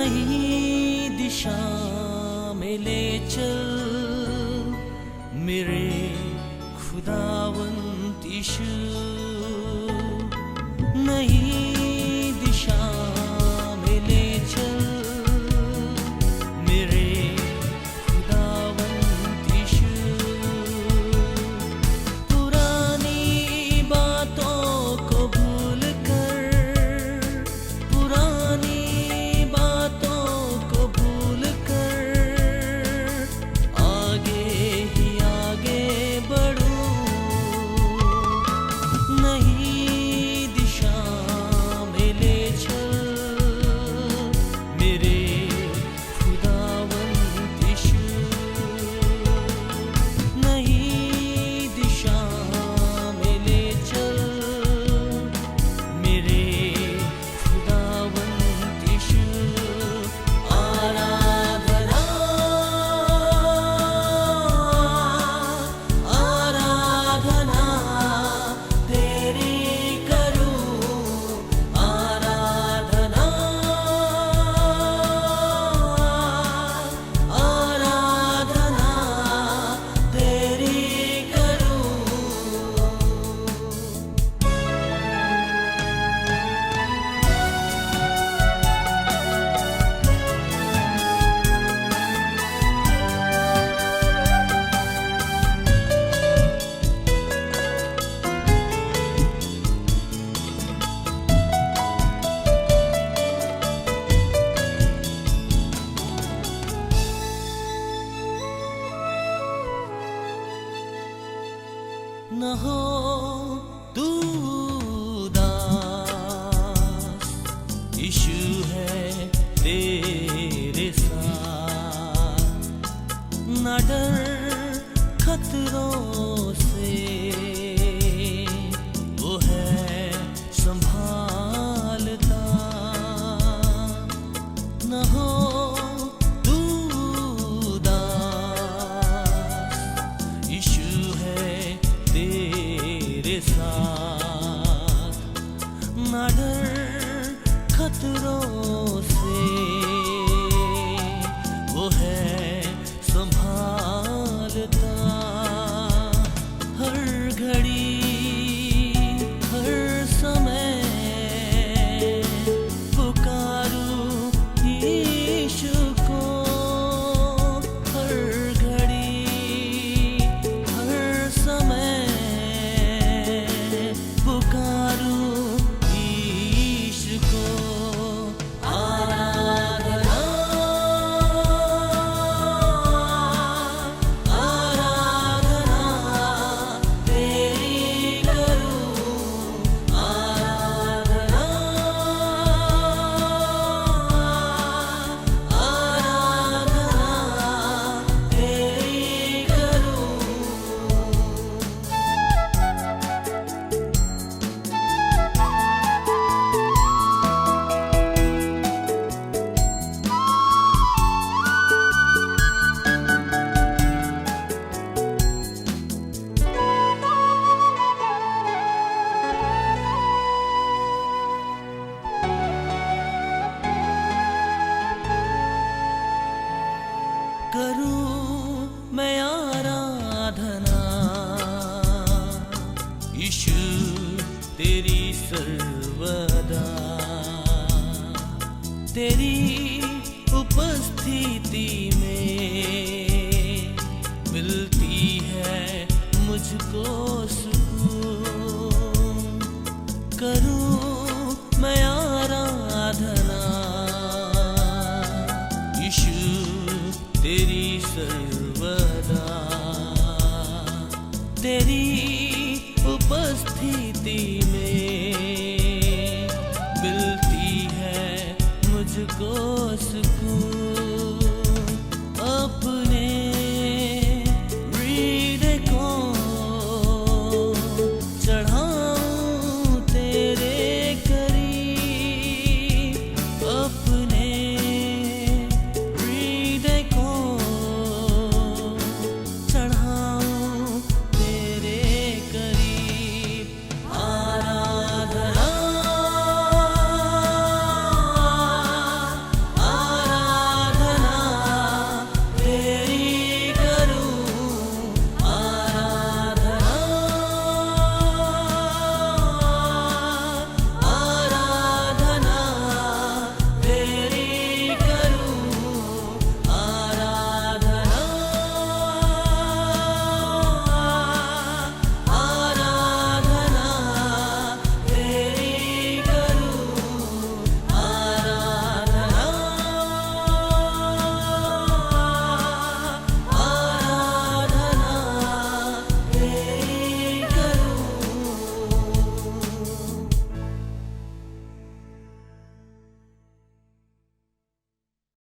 नई दिशा में ले चल मेरे खुदावंद यीशु, नई दिशा में ले चल मेरे खुदावंद यीशु। पुरानी बातों को भूल कर, पुरानी बातों को भूल कर आगे ही आगे बढ़ो, नई दिशा में ले चल मेरे खुदावंद यीशु, नई दिशा में ले चल मेरे खुदावंद यीशु। आराधना आराधना तेरी करूं, आराधना आराधना तेरी करूं। न हो तू उदास, यीशु है तेरे साथ। न डर खतरों से, वो है संभालता। न हो तू उदास, यीशु है तेरे साथ। न डर खतरों से, वो है संभालता। हर घड़ी हर समय पुकारूं यीशु को, हर घड़ी हर समय पुकारूं यीशु को। आराधना आराधना तेरी करूं, आराधना आराधना तेरी करूं। करूं मैं आराधना यीशु तेरी सर्वदा, तेरी उपस्थिति में मिलती है मुझको सुकून। करूं मैं आराधना यीशु तेरी सर्वदा, तेरी उपस्थिति में मिलती है मुझको